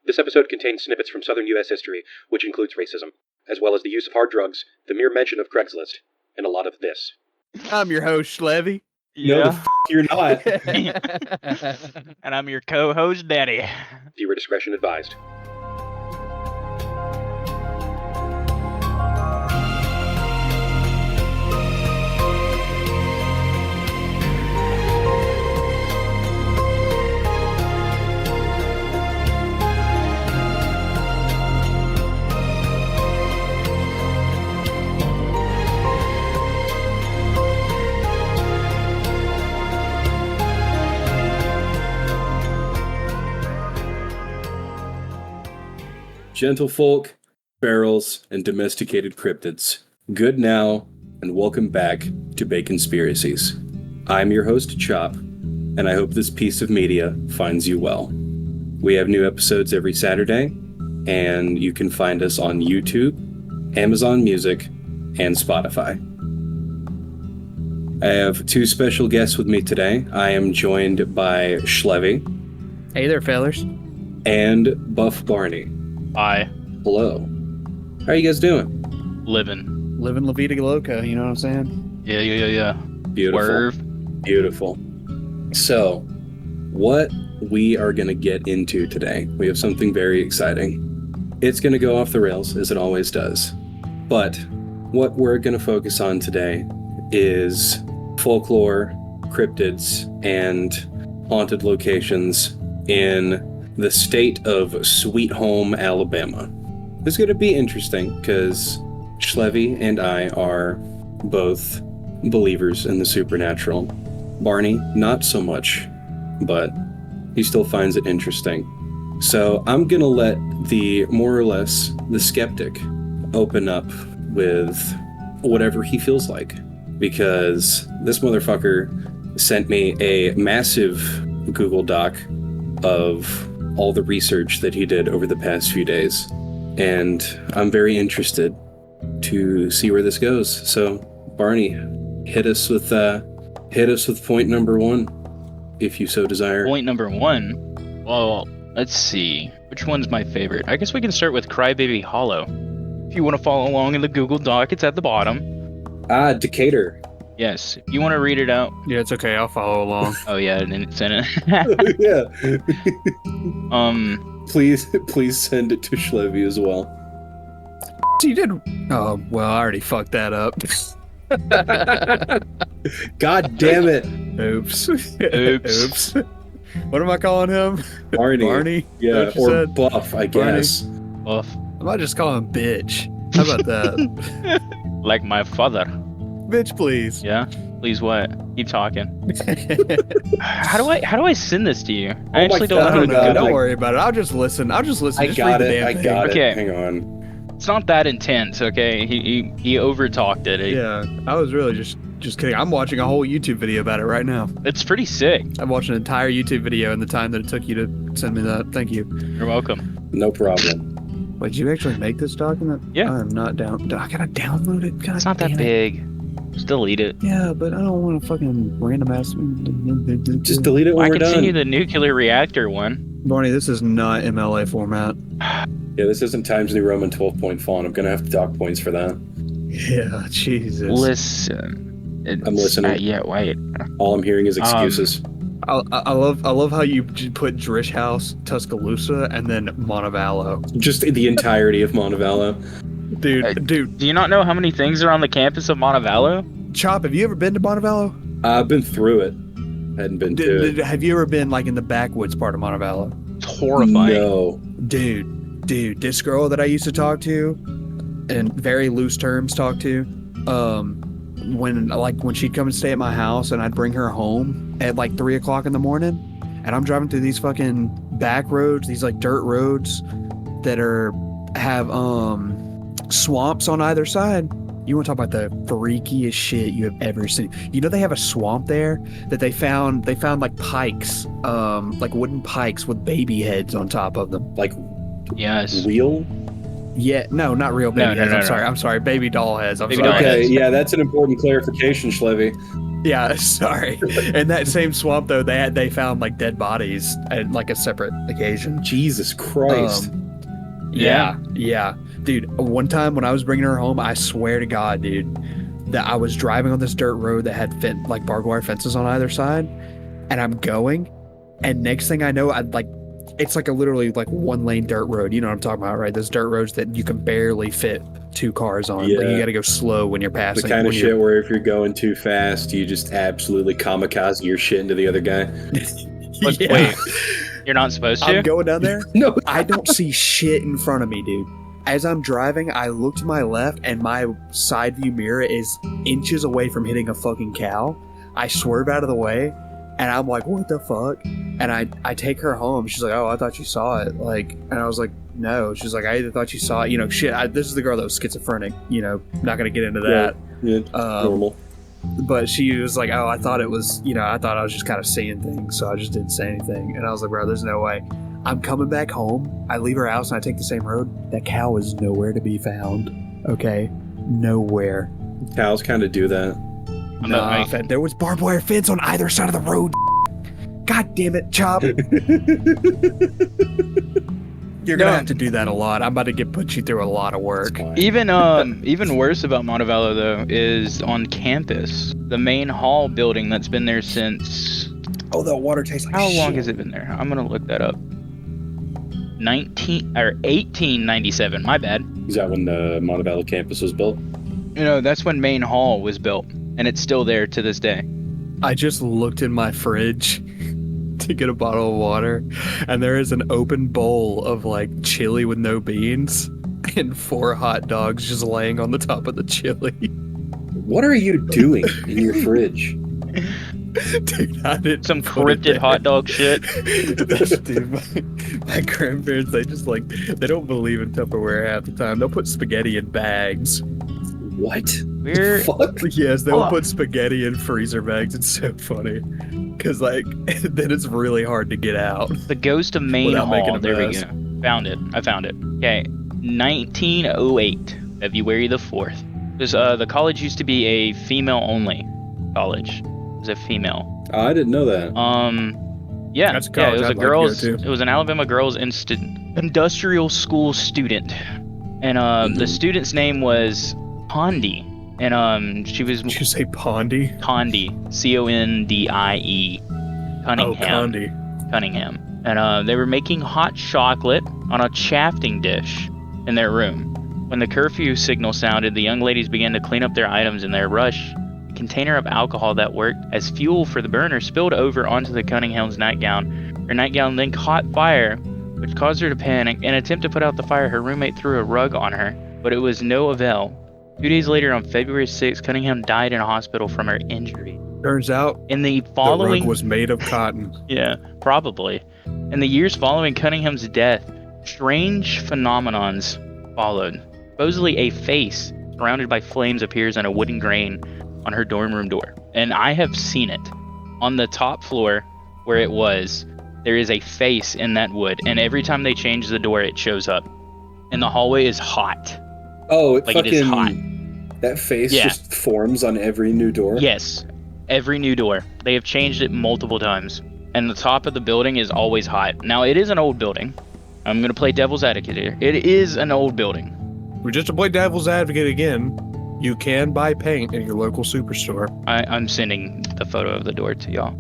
This episode contains snippets from Southern U.S. history, which includes racism, as well as the use of hard drugs, the mere mention of Craigslist, and a lot of this. I'm your host, Schlevvy. No, the you're not. And I'm your co-host, Danny. Viewer discretion advised. Gentlefolk, barrels, and domesticated cryptids. Good now, and welcome back to Baconspiracies. I'm your host, Chop, and I hope this piece of media finds you well. We have new episodes every Saturday, and you can find us on YouTube, Amazon Music, and Spotify. I have two special guests with me today. I am joined by Schlevvy. Hey there, fellers. And Buff Barney. Hi. Hello. How are you guys doing? Living La Vida Loca, you know what I'm saying? Yeah. Beautiful. Swerve. Beautiful. So, what we are going to get into today, we have something very exciting. It's going to go off the rails, as it always does. But what we're going to focus on today is folklore, cryptids, and haunted locations in the state of Sweet Home, Alabama. It's going to be interesting because Schlevvy and I are both believers in the supernatural. Barney, not so much, but he still finds it interesting. So I'm going to let more or less, the skeptic open up with whatever he feels like, because this motherfucker sent me a massive Google Doc of all the research that he did over the past few days, and I'm very interested to see where this goes. So, Barney, hit us with point number one, if you so desire. Point number one. Well, let's see. Which one's my favorite? I guess we can start with Crybaby Hollow. If you want to follow along in the Google Doc, it's at the bottom. Decatur. Yes. If you want to read it out. Yeah, it's okay. I'll follow along. Oh yeah, and it's in it. Yeah. Please send it to Schlevvy as well. So you did. Oh well, I already fucked that up. God damn it. Oops. Oops. What am I calling him? Barney. Barney? Yeah, or said? Buff, I guess. Buff. I might just call him bitch. How about that? Like my father. Bitch, please. Yeah. Please what? Keep talking. How do I send this to you? I actually don't know how to do it. Don't worry about it. I'll just listen. I Just got read the it. damn I thing. got Okay. it. Hang on. It's not that intense, okay? He overtalked it. Yeah, I was really just kidding. I'm watching a whole YouTube video about it right now. It's pretty sick. I've watched an entire YouTube video in the time that it took you to send me that. Thank you. You're welcome. No problem. Wait, did you actually make this document? Yeah. I'm not down. I gotta download it. God It's not that damn it. big. Just delete it. Yeah, but I don't want to fucking random ass. Just delete it when I we're can send you done. the nuclear reactor one. Barney, this is not MLA format. Yeah, this isn't Times New Roman 12-point font. I'm gonna have to dock points for that. Yeah, Jesus. Listen. I'm listening. Yeah, wait. All I'm hearing is excuses. I love how you put Drish House, Tuscaloosa, and then Montevallo. Just the entirety of Montevallo. Dude, Do you not know how many things are on the campus of Montevallo? Chop, have you ever been to Montevallo? I've been through it. Hadn't been to it. Have you ever been like in the backwoods part of Montevallo? It's horrifying. No. Dude, this girl that I used to talk to, in very loose terms talk to, when she'd come and stay at my house and I'd bring her home at like 3 o'clock in the morning, and I'm driving through these fucking back roads, these like dirt roads that have swamps on either side. You want to talk about the freakiest shit you have ever seen? You know they have a swamp there that they found like pikes, like wooden pikes with baby heads on top of them. Like Yes. real? Yeah, no, not real baby heads. No. I'm sorry, baby doll heads. I'm Baby sorry. doll Okay, heads. yeah, that's an important clarification, Schlevvy. Yeah, sorry. In that same swamp though, they found like dead bodies at like a separate occasion. Jesus Christ. Yeah. Dude, one time when I was bringing her home, I swear to God, dude, that I was driving on this dirt road that had like barbed wire fences on either side, and I'm going, and next thing I know, it's like a literally like 1-lane dirt road. You know what I'm talking about, right? Those dirt roads that you can barely fit 2 cars on. Yeah. Like, you got to go slow when you're passing. The kind of shit where if you're going too fast, you just absolutely kamikaze your shit into the other guy. Yeah. Wait, you're not supposed to? I'm going down there. No. I don't see shit in front of me, dude. As I'm driving, I look to my left, and my side view mirror is inches away from hitting a fucking cow. I swerve out of the way, and I'm like, what the fuck? And I take her home. She's like, oh, I thought you saw it. Like, and I was like, no. She's like, I either thought you saw it. You know, shit, this is the girl that was schizophrenic. You know, not going to get into that. Yeah, normal. But she was like, oh, I thought it was, you know, I thought I was just kind of seeing things, so I just didn't say anything. And I was like, bro, there's no way. I'm coming back home. I leave her house and I take the same road. That cow is nowhere to be found. Okay? Nowhere. Cows kind of do that. Nah, there was barbed wire fence on either side of the road. God damn it, Chop. You're gonna have to do that a lot. I'm about to put you through a lot of work. Even worse about Montevallo though is on campus, the main hall building that's been there since. Oh, that water tastes like How shit. long has it been there? I'm gonna look that up. 1897. My bad. Is that when the Montevallo campus was built? You know, that's when main hall was built, and it's still there to this day. I just looked in my fridge to get a bottle of water, and there is an open bowl of like chili with no beans and 4 hot dogs just laying on the top of the chili. What are you doing in your fridge? Dude, I didn't Some put it cryptid there. hot dog shit. Dude, my grandparents, they just like, they don't believe in Tupperware half the time. They'll put spaghetti in bags. What? We're Fuck? Yes, they'll Oh. put spaghetti in freezer bags. It's so funny. Because, like, then it's really hard to get out. the ghost of main Without making hall. a There we mess. go. Found it. I found it. Okay, 1908, February the 4th. Because the college used to be a female-only college. It was a female. Oh, I didn't know that. Yeah, That's a yeah, college it was I'd a like to girls. go to. It was an Alabama girls industrial school student, and the student's name was Condi, and she was Did you say Pondy? Condi, Condie, Cunningham. Oh, Condi. Cunningham. And they were making hot chocolate on a chafing dish in their room. When the curfew signal sounded, the young ladies began to clean up their items. In their rush, a container of alcohol that worked as fuel for the burner spilled over onto the Cunningham's nightgown. Her nightgown then caught fire, which caused her to panic. In an attempt to put out the fire, her roommate threw a rug on her, but it was no avail. 2 days later, on February 6th, Cunningham died in a hospital from her injury. Turns out In the the rug following was made of cotton. Yeah, probably. In the years following Cunningham's death, strange phenomenons followed. Supposedly a face surrounded by flames appears in a wooden grain on her dorm room door. And I have seen it. On the top floor where it was, there is a face in that wood, and every time they change the door, it shows up. And the hallway is hot. Oh, it Like, fucking... it is hot. That face Yeah. just forms on every new door? Yes, every new door. They have changed it multiple times. And the top of the building is always hot. Now, it is an old building. I'm going to play devil's advocate here. It is an old building. But just to play devil's advocate again, you can buy paint in your local superstore. I'm sending the photo of the door to y'all.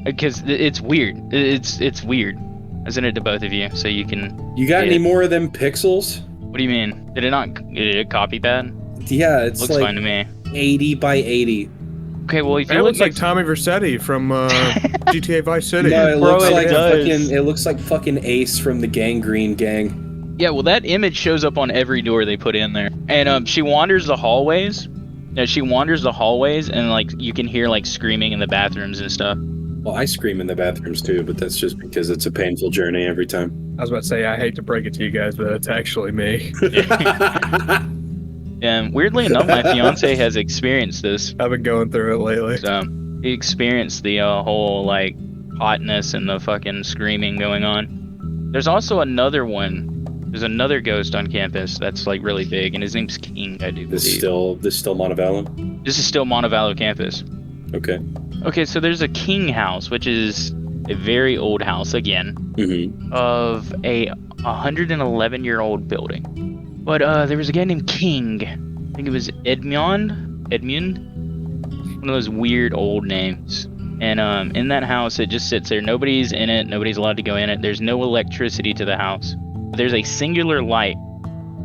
Because it's weird. It's weird. I sent it to both of you so you can... You got Yeah. any more of them pixels? What do you mean? Did it copy bad? Yeah, it's Looks fine to like me. 80 by 80. Okay, well, if you That look looks like next... Tommy Vercetti from GTA Vice City. No, it Bro, looks it like does. fucking. It looks like fucking Ace from the Gangrene Gang. Yeah, well, that image shows up on every door they put in there. And she wanders the hallways. Yeah, she wanders the hallways, and like you can hear like screaming in the bathrooms and stuff. Well, I scream in the bathrooms too, but that's just because it's a painful journey every time. I was about to say, I hate to break it to you guys, but it's actually me. And weirdly enough, my fiance has experienced this. I've been going through it lately. So he experienced the whole like hotness and the fucking screaming going on. There's also another one. There's another ghost on campus that's like really big, and his name's King, I do This believe. still Montevallo. This is still Montevallo campus. Okay. Okay, so there's a king house, which is a very old house again, of a 111-year-old building. But there was a guy named King. I think it was Edmund, one of those weird old names. And in that house, it just sits there. Nobody's in it. Nobody's allowed to go in it. There's no electricity to the house. There's a singular light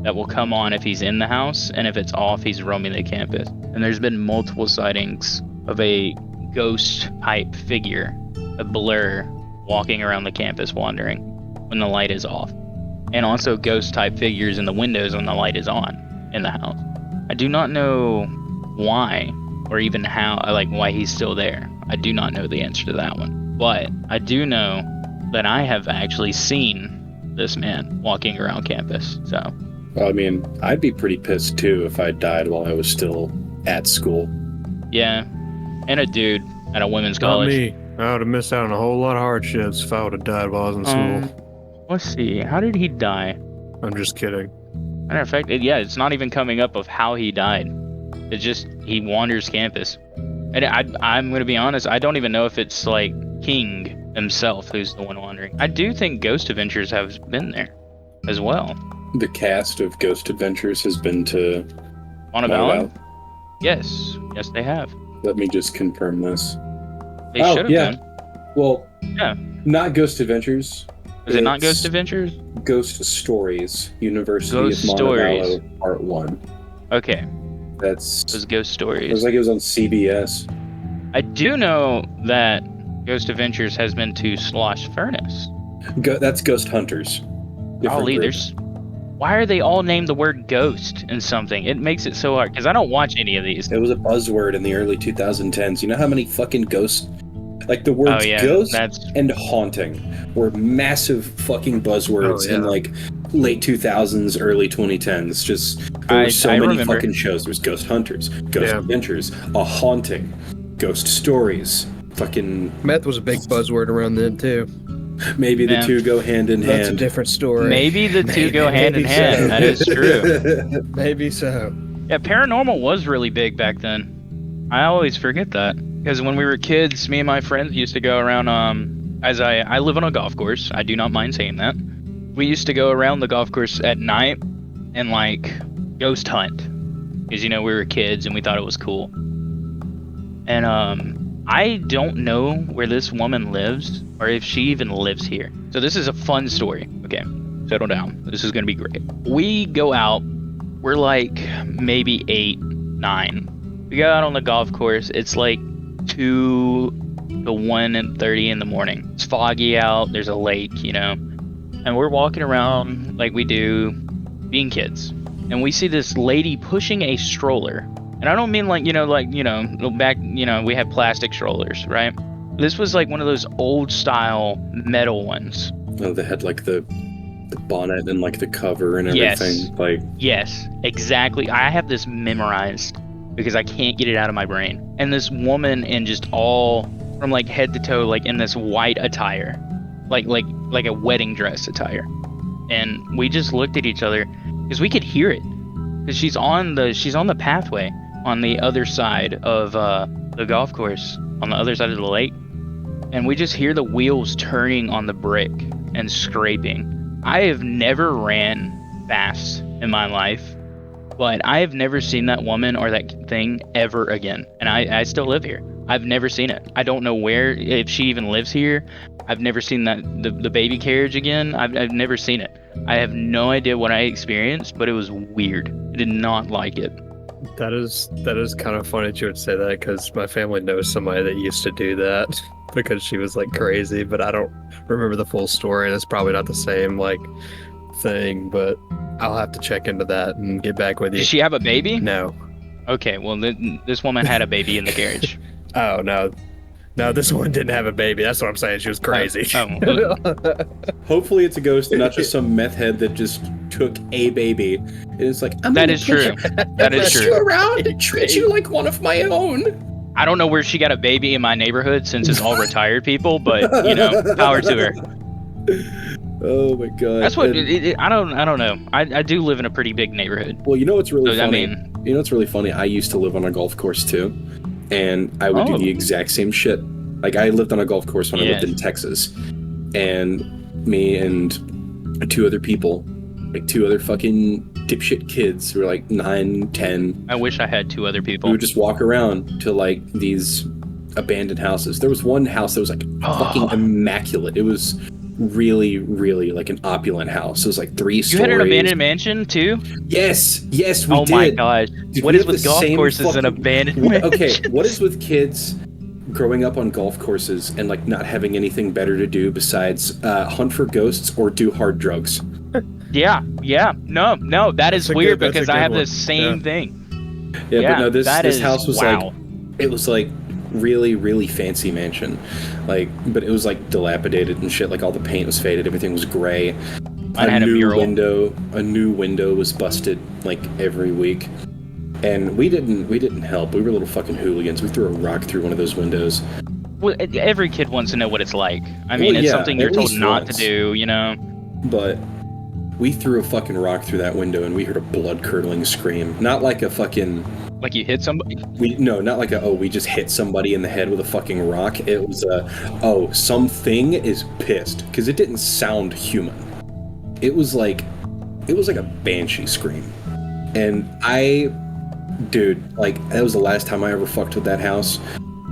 that will come on if he's in the house, and if it's off, he's roaming the campus. And there's been multiple sightings of a ghost-type figure, a blur, walking around the campus wandering when the light is off. And also ghost-type figures in the windows when the light is on in the house. I do not know why, or even how, why he's still there. I do not know the answer to that one. But I do know that I have actually seen this man walking around campus, so. Well, I mean, I'd be pretty pissed too if I died while I was still at school. Yeah, and a dude at a women's Not college. me. I would have missed out on a whole lot of hardships if I would have died while I was in school. Let's see, how did he die? I'm just kidding. Matter of fact, it's not even coming up of how he died. It's just, he wanders campus. And I'm going to be honest, I don't even know if it's like King himself who's the one wandering. I do think Ghost Adventures have been there as well. The cast of Ghost Adventures has been to Montevallo? Yes, they have. Let me just confirm this. They should have been. Well, Yeah. not Ghost Adventures. Was it not It's Ghost Adventures? Ghost Stories, University Ghost of Stories. Montevallo, Part 1. Okay, That's... it was Ghost It Stories. was like it was on CBS. I do know that Ghost Adventures has been to Slosh Furnace. That's Ghost Hunters. Different Golly, group. why are they all named the word ghost in something? It makes it so hard, because I don't watch any of these. It was a buzzword in the early 2010s. You know how many fucking ghosts... Like, the words ghost and haunting were massive fucking buzzwords in, like, late 2000s, early 2010s. Just, there were so many remember. fucking shows. There's Ghost Hunters, Ghost Adventures, A Haunting, Ghost Stories, fucking... Meth was a big buzzword around then, too. Maybe the two go hand in hand. That's a different story. Maybe the two go hand in hand. That is true. Maybe so. Yeah, paranormal was really big back then. I always forget that. Because when we were kids, me and my friends used to go around, as I live on a golf course. I do not mind saying that. We used to go around the golf course at night and, like, ghost hunt. Because, we were kids and we thought it was cool. And, I don't know where this woman lives or if she even lives here. So this is a fun story. Okay, settle down. This is going to be great. We go out. We're like maybe 8, 9. We go out on the golf course. It's like 2 to 1:30 in the morning. It's foggy out. There's a lake, and we're walking around like we do being kids. And we see this lady pushing a stroller. And I don't mean like, back, we had plastic strollers, right? This was like one of those old style metal ones. Oh, they had like the bonnet and like the cover and everything. Yes, exactly. I have this memorized because I can't get it out of my brain. And this woman in just all from like head to toe, like in this white attire, like a wedding dress attire. And we just looked at each other because we could hear it. Because she's on the pathway on the other side of the golf course, on the other side of the lake, and we just hear the wheels turning on the brick and scraping. I have never ran fast in my life, but I have never seen that woman or that thing ever again, and I still live here. I've never seen it. I don't know if she even lives here. I've never seen the baby carriage again. I've never seen it. I have no idea what I experienced, but it was weird. I did not like it. That is kind of funny that you would say that, because my family knows somebody that used to do that because she was like crazy, but I don't remember the full story, and it's probably not the same like thing, but I'll have to check into that and get back with you. Did she have a baby? No. Okay, well this woman had a baby in the carriage. Oh, no. No, this one didn't have a baby. That's what I'm saying. She was crazy. Hopefully it's a ghost and not just some meth head that just took a baby. And it's like, I'm That gonna is true. That is push true. you around and treat you like one of my own. I don't know where she got a baby in my neighborhood since it's all retired people, but power to her. Oh my god. That's what I don't know. I do live in a pretty big neighborhood. Well, you know what's really So, funny? You know, it's really funny. I used to live on a golf course too, and I would do the exact same shit. Like, I lived on a golf course when I lived in Texas, and me and two other people, like two other fucking dipshit kids who were like 9, 10. I wish I had two other people. We would just walk around to like these abandoned houses. There was one house that was like fucking immaculate. It was really, really like an opulent house. It was like 3 stories. You had an abandoned mansion too? Yes, we did. Oh my gosh. Dude, what is with golf courses and abandoned mansions? Okay, what is with kids growing up on golf courses and like not having anything better to do besides hunt for ghosts or do hard drugs? Yeah. No, that is weird because I have the same thing. Yeah, but no, this house was like, it was like really, really fancy mansion. Like, but it was like dilapidated and shit. Like all the paint was faded, everything was gray. I had a mural. A new window was busted like every week. And we didn't help. We were little fucking hooligans. We threw a rock through one of those windows. Well, every kid wants to know what it's like. I mean, it's something you're told not to do, you know? But we threw a fucking rock through that window and we heard a blood-curdling scream. Not like a fucking... Like you hit somebody? Not like we just hit somebody in the head with a fucking rock. It was something is pissed. Because it didn't sound human. It was like a banshee scream. And dude, like, that was the last time I ever fucked with that house.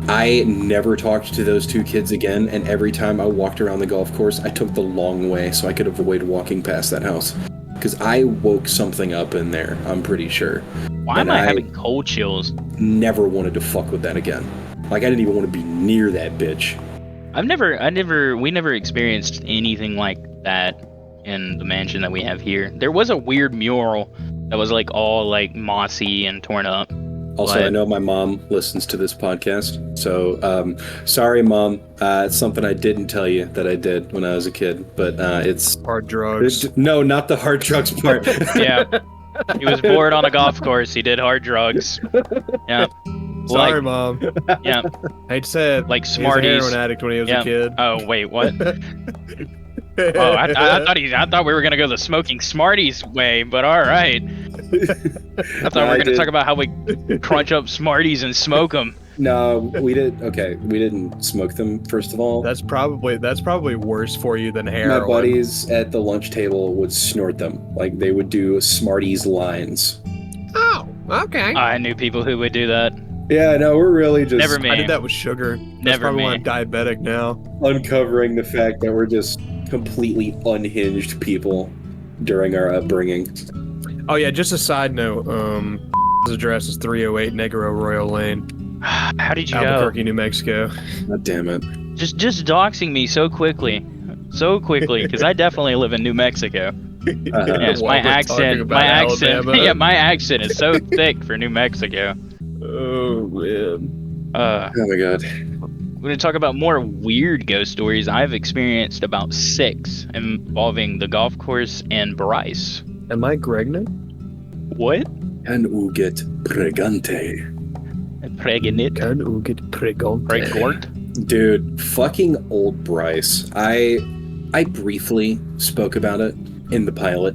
I never talked to those two kids again, and every time I walked around the golf course, I took the long way so I could avoid walking past that house. Because I woke something up in there, I'm pretty sure. Why am I having cold chills? Never wanted to fuck with that again. Like, I didn't even want to be near that bitch. We never experienced anything like that in the mansion that we have here. There was a weird mural that was like all like mossy and torn up. Also, I know my mom listens to this podcast, so sorry, Mom. It's something I didn't tell you that I did when I was a kid, but it's hard drugs. No, not the hard drugs part. Yeah, he was bored on a golf course. He did hard drugs. Yeah. Sorry, Mom. Yeah. Hate to say it. Like Smarties. He was a heroin addict when he was a kid. Oh wait, what? Oh, I thought we were gonna go the smoking Smarties way, but all right. I thought we were gonna talk about how we crunch up Smarties and smoke them. No, we did. Okay, we didn't smoke them. First of all, that's probably worse for you than heroin. My buddies at the lunch table would snort them. Like they would do Smarties lines. Oh, okay. I knew people who would do that. Yeah, no, we're really just... Never me. I did that with sugar. That's probably why I'm diabetic now. Uncovering the fact that we're just completely unhinged people during our upbringing. Oh yeah, just a side note. His address is 308 Negro Royal Lane. How did you Albuquerque, New Mexico. God damn it. Just doxing me so quickly, because I definitely live in New Mexico. Yes, my accent. Yeah, my accent is so thick for New Mexico. Oh man. Oh my god. We're going to talk about more weird ghost stories. I've experienced about 6 involving the golf course and Bryce. Am I pregnant? What? Can u get pregante? Pregnant? Can u get pregante? Pregnant? Dude, fucking old Bryce. I briefly spoke about it in the pilot.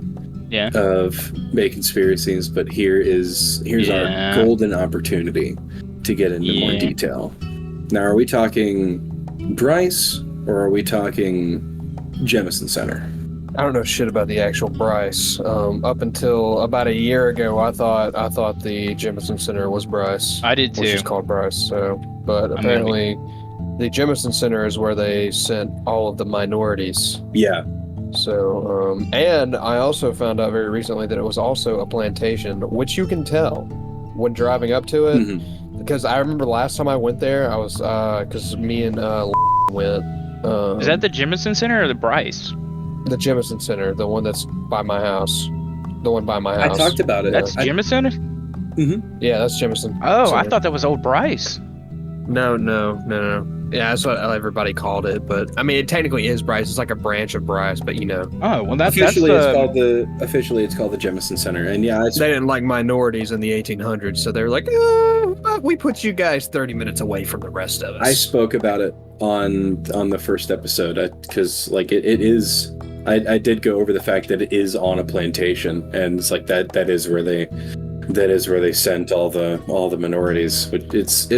Yeah. Of Baconspiracies, but here's our golden opportunity to get into more detail. Now, are we talking Bryce or are we talking Jemison Center? I don't know shit about the actual Bryce. Up until about a year ago, I thought the Jemison Center was Bryce. I did too. Which is called Bryce. But apparently, the Jemison Center is where they sent all of the minorities. Yeah. So, and I also found out very recently that it was also a plantation, which you can tell when driving up to it. Because I remember last time I went there, I was, because me and went. Is that the Jemison Center or the Bryce? The Jemison Center, the one that's by my house. The one by my house. I talked about it. That's Jemison? Mm-hmm. Yeah, that's Jemison. Oh, Center. I thought that was old Bryce. No. Yeah, that's what everybody called it, but I mean, it technically is Bryce. It's like a branch of Bryce, but you know. Oh well, officially it's called the Jemison Center, and yeah, they didn't like minorities in the 1800s, so they were like, we put you guys 30 minutes away from the rest of us. I spoke about it on the first episode because like it is. I did go over the fact that it is on a plantation, and it's like that is where they That is where they sent all the minorities. It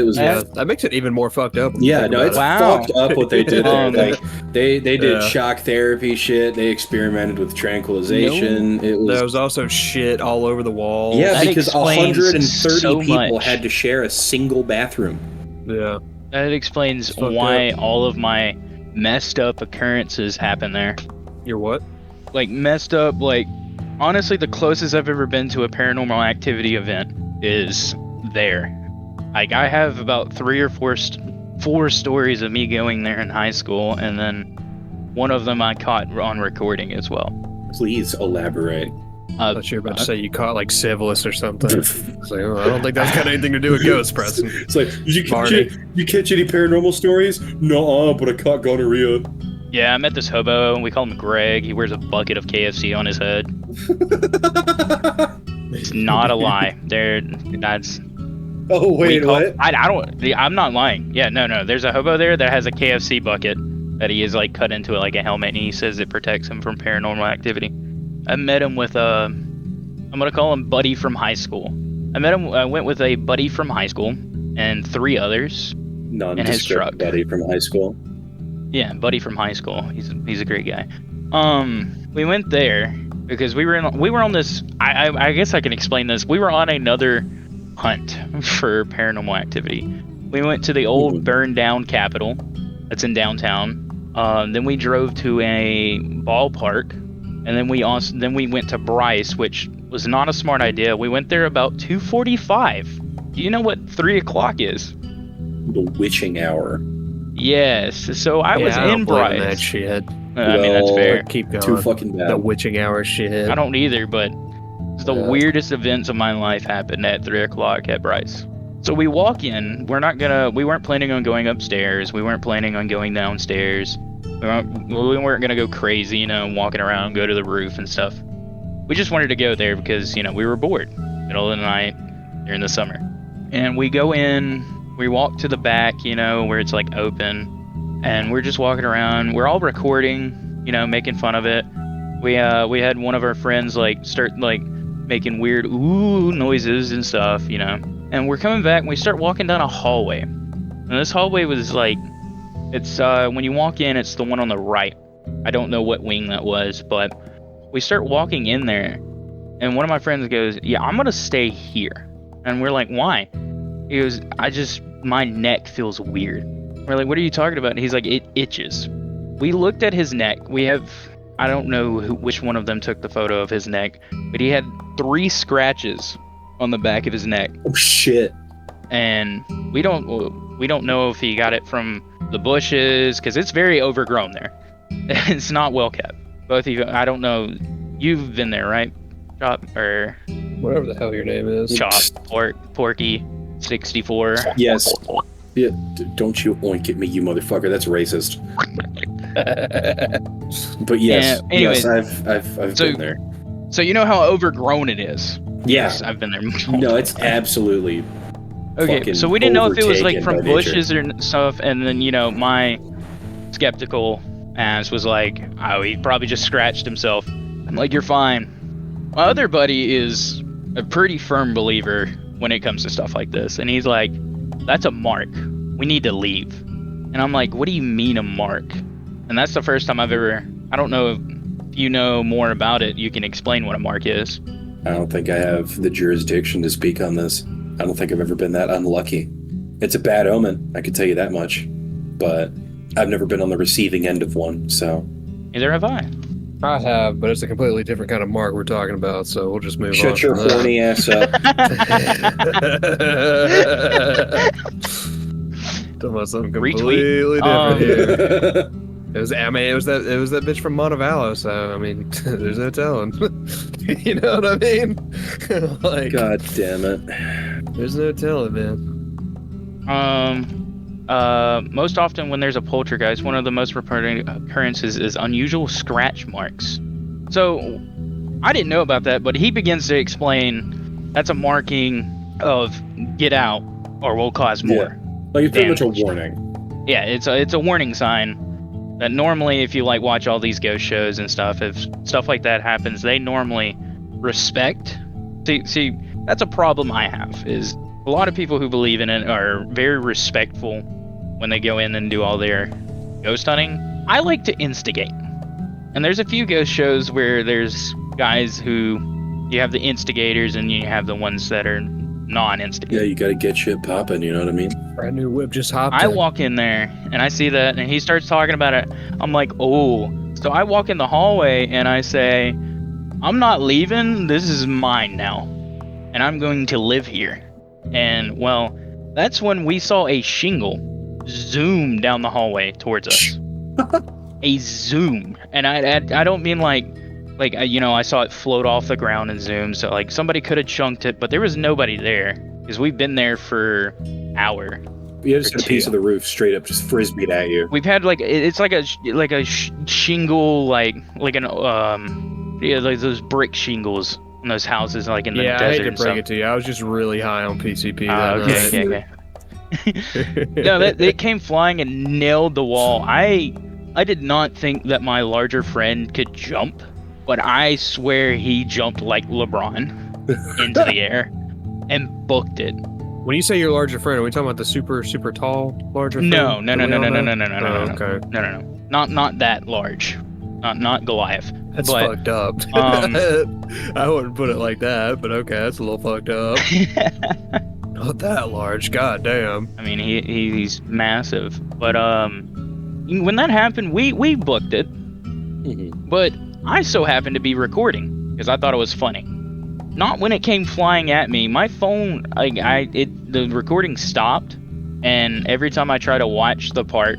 was Yeah, that makes it even more fucked up. Yeah, no, it's Wow. fucked up what they did there. Like they did Yeah. shock therapy shit. They experimented with tranquilization. It was There was also shit all over the walls. yeah, That because explains 130 so people much. had to share a single bathroom. Yeah. That explains It's fucked why up. all of my messed up occurrences happen there. You're what? Like messed up, like honestly, the closest I've ever been to a paranormal activity event is there. Like I have about 3 or 4 stories of me going there in high school, and then one of them I caught on recording as well. Please elaborate. I thought you were about to say you caught like syphilis or something. It's like, oh, I don't think that's got anything to do with ghosts, Preston. It's like, did you Barney. catch any paranormal stories? No, but I caught gonorrhea. Yeah, I met this hobo, and we call him Greg. He wears a bucket of KFC on his head. It's not a lie. That's Oh wait, what? I'm not lying. Yeah, no. There's a hobo there that has a KFC bucket that he is like cut into it like a helmet, and he says it protects him from paranormal activity. I met him with I'm gonna call him buddy from high school. I went with a buddy from high school and 3 others. Nondescript buddy from high school. Yeah, buddy from high school. He's a great guy. We went there because we were on this. I guess I can explain this. We were on another hunt for paranormal activity. We went to the old burned down Capitol that's in downtown. Then we drove to a ballpark, and then we went to Bryce, which was not a smart idea. We went there about 2:45. Do you know what 3 o'clock is? The witching hour. Yes. So I was don't in believe in Bryce. that shit. I mean, that's fair. Keep going. Too fucking bad. The witching hour shit. I don't either, but the weirdest events of my life happened at 3 o'clock at Bryce. So we walk in. We weren't planning on going upstairs. We weren't planning on going downstairs. We weren't gonna go crazy, walking around, go to the roof and stuff. We just wanted to go there because, we were bored, middle of the night during the summer. And we go in, we walk to the back, where it's like open, and we're just walking around. We're all recording, making fun of it. We had one of our friends like start like making weird ooh noises and stuff, And we're coming back and we start walking down a hallway. And this hallway was like, it's when you walk in, it's the one on the right. I don't know what wing that was, but we start walking in there, and one of my friends goes, "Yeah, I'm gonna stay here." And we're like, "Why?" He goes, my neck feels weird. We're like, "What are you talking about?" And he's like, "It itches." We looked at his neck. I don't know which one of them took the photo of his neck, but he had 3 scratches on the back of his neck. Oh shit. And we don't know if he got it from the bushes, because it's very overgrown there. It's not well kept. Both of you, I don't know. You've been there, right? Chop or Whatever the hell your name is. Chop, Porky, 64. Yes. Yeah. Don't you oink at me, you motherfucker. That's racist. But yes, Yeah, anyways, yes, I've been there. So you know how overgrown it is. Yeah. Yes, I've been there. No, it's absolutely. Okay, fucking so we didn't know if it was like overtaken from by nature. bushes or stuff, and then my skeptical ass was like, "Oh, he probably just scratched himself." I'm like, "You're fine." My other buddy is a pretty firm believer when it comes to stuff like this, and he's like, "That's a mark. We need to leave." And I'm like, "What do you mean a mark?" And that's the first time I've ever. I don't know if you know more about it. You can explain what a mark is. I don't think I have the jurisdiction to speak on this. I don't think I've ever been that unlucky. It's a bad omen, I can tell you that much. But I've never been on the receiving end of one, so. Neither have I. I have, but it's a completely different kind of mark we're talking about, so we'll just move on. Shut your from that. horny ass up. Talking about something Retweet. completely different here. God It was that bitch from Montevallo, so I mean, there's no telling. You know what I mean? Like, damn it. there's no telling, man. Most often when there's a poltergeist, one of the most reported occurrences is unusual scratch marks. So, I didn't know about that, but he begins to explain that's a marking of get out or we'll cause more. Like, it's pretty much a damage. warning. Yeah, it's a warning sign that normally if you like watch all these ghost shows and stuff, if stuff like that happens, they normally respect. See, that's a problem I have. Is a lot of people who believe in it are very respectful when they go in and do all their ghost hunting. I like to instigate, and there's a few ghost shows where there's guys who you have the instigators and you have the ones that are non-instigators. Yeah, you gotta get shit popping, you know what I mean? Brand new whip just hopped I in. walk in there and I see that and he starts talking about it. I'm like, oh. So I walk in the hallway and I say, I'm not leaving. This is mine now. And I'm going to live here. And, well, that's when we saw a shingle zoom down the hallway towards us. A zoom. And I don't mean like I saw it float off the ground and zoom. So, like, somebody could have chunked it, but there was nobody there. Because we've been there for an hour. You just got a piece of the roof straight up just frisbeed at you. We've had it's like a shingle like those brick shingles on those houses like in the desert. I hate to and break stuff. it to you. I was just really high on PCP. Okay. No, it came flying and nailed the wall. I did not think that my larger friend could jump, but I swear he jumped like LeBron into the air and booked it. When you say your larger friend, are we talking about the super tall larger friend? No. Okay. No. Not that large. Not Goliath. That's but, fucked up. I wouldn't put it like that, but okay, that's a little fucked up. Not that large, god damn. I mean, he's massive. But when that happened, we booked it. Mm-hmm. But I so happened to be recording because I thought it was funny. Not when it came flying at me. My phone, the recording stopped, and every time I try to watch the part,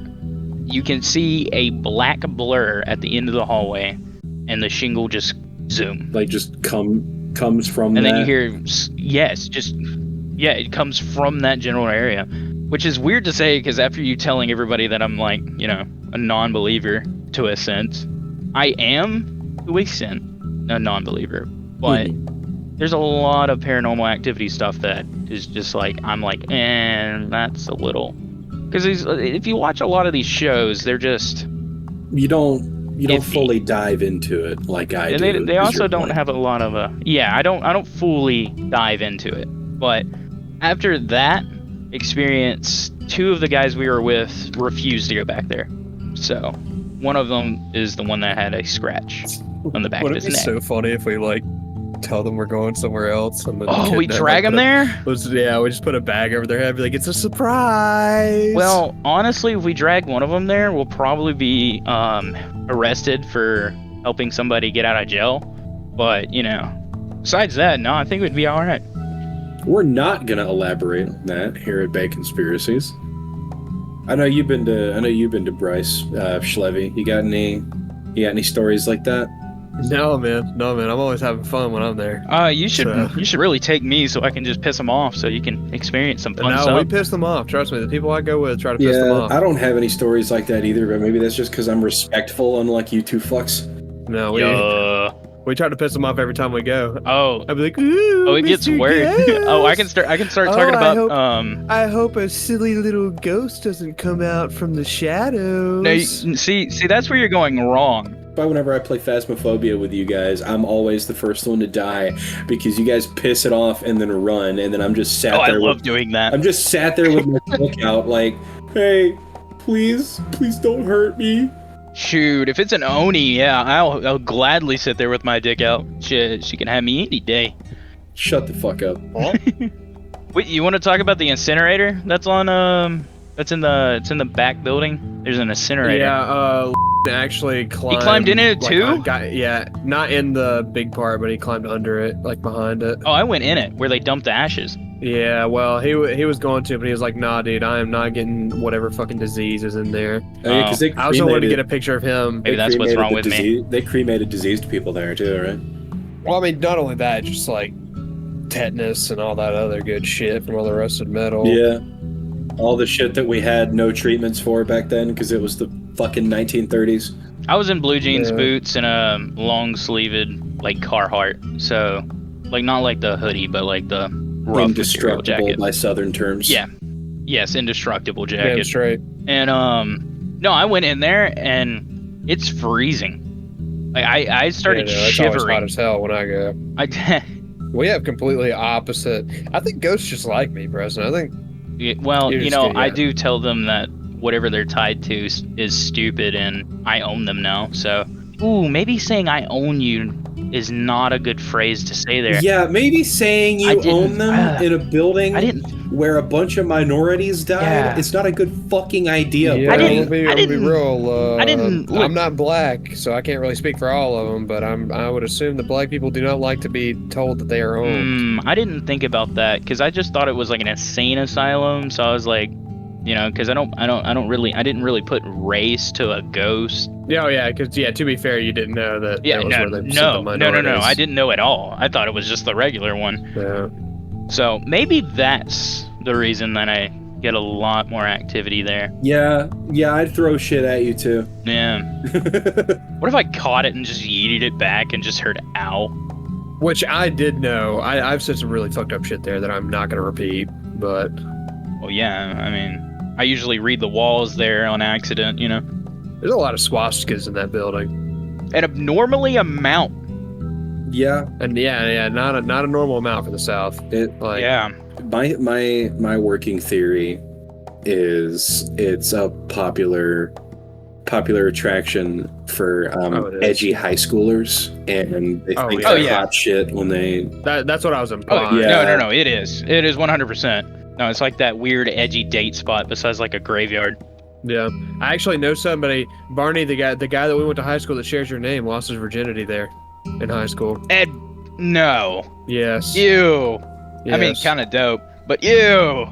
you can see a black blur at the end of the hallway, and the shingle just zoom. Like just comes from and that. then you hear, it comes from that general area, which is weird to say because after you telling everybody that I'm like, a non-believer to a sense, I am to a sense a non-believer, but. There's a lot of paranormal activity stuff that is just like, I'm like, that's a little... Because if you watch a lot of these shows, they're just... You don't iffy. fully dive into it like I do. They also don't have a lot of I don't fully dive into it. But after that experience, 2 of the guys we were with refused to go back there. So, one of them is the one that had a scratch on the back of his neck. Would it be so funny if we, tell them we're going somewhere else and then we drag them there? We just put a bag over their head, be like, it's a surprise. Well, honestly, if we drag one of them there, we'll probably be arrested for helping somebody get out of jail. But besides that, no, I think we'd be all right. We're not gonna elaborate on that here at Baconspiracies. I know you've been to Bryce, Schlevvy. You got any stories like that? No, man. I'm always having fun when I'm there. You should really take me so I can just piss them off so you can experience some fun stuff. No, we piss them off. Trust me, the people I go with try to piss them off. I don't have any stories like that either, but maybe that's just because I'm respectful, unlike you 2 fucks. No, we try to piss them off every time we go. Oh, I'd be like, ooh, it gets Mr. worse. Ghost. I can start talking about I hope a silly little ghost doesn't come out from the shadows. No, see, that's where you're going wrong. But whenever I play Phasmophobia with you guys, I'm always the first one to die because you guys piss it off and then run, and then I'm just sat there. I love doing that. I'm just sat there with my dick out, like, hey, please don't hurt me. Shoot, if it's an Oni, yeah, I'll gladly sit there with my dick out. She can have me any day. Shut the fuck up. Wait, you want to talk about the incinerator that's on it's in the back building? There's an incinerator. Yeah, actually climbed. He climbed in it too? Not in the big part, but he climbed under it, behind it. Oh, I went in it where they dumped the ashes. Yeah, well, he was going to, but he was like, nah, dude, I am not getting whatever fucking disease is in there. I also wanted to get a picture of him. Maybe that's what's wrong with me. They cremated diseased people there too, right? Well, I mean, not only that, just tetanus and all that other good shit from all the rusted metal. Yeah. All the shit that we had no treatments for back then because it was the fucking 1930s. I was in blue jeans, boots, and a long-sleeved, Carhartt. So, not like the hoodie, but the rough material jacket. By Southern terms. Yeah. Yes, indestructible jacket. Damn straight. And, no, I went in there, and it's freezing. I started shivering. It's always hot as hell when I go. We have completely opposite. I think ghosts just like me, Preston. I think. Yeah, well, You're you just know, good, I yeah. do tell them that whatever they're tied to is stupid, and I own them now. So, ooh, maybe saying I own you is not a good phrase to say there. Yeah, maybe saying I you didn't- own them in a building I didn't. where a bunch of minorities died. Yeah. It's not a good fucking idea. Yeah, I Barney. didn't- I'm gonna be real. I didn't look- I'm not black, so I can't really speak for all of them. But I would assume that black people do not like to be told that they are owned. I didn't think about that because I just thought it was like an insane asylum. So I was like, you know, because I didn't really put race to a ghost. Yeah, because to be fair, you didn't know that. Yeah, that was where they sent the no. minorities. I didn't know at all. I thought it was just the regular one. Yeah. So maybe that's the reason that I get a lot more activity there. Yeah, I'd throw shit at you too. Yeah. What if I caught it and just yeeted it back and just heard ow? Which I did know. I've said some really fucked up shit there that I'm not gonna repeat. But Well, yeah. I mean, I usually read the walls there on accident. You know, there's a lot of swastikas in that building. an abnormally amount. Yeah, And yeah, not a normal amount for the South. Like, Yeah. my working theory is it's a popular attraction for it is. edgy high schoolers, and they think yeah. they're Oh, yeah. hot shit when they. that's what I was Oh, implying. yeah. no. It is 100%. No, it's like that weird edgy date spot besides like a graveyard. Yeah. I actually know somebody, Barney, the guy that we went to high school that shares your name, lost his virginity there in high school. Ed, no. Yes. Ew. I mean, Yes. kind of dope, but ew.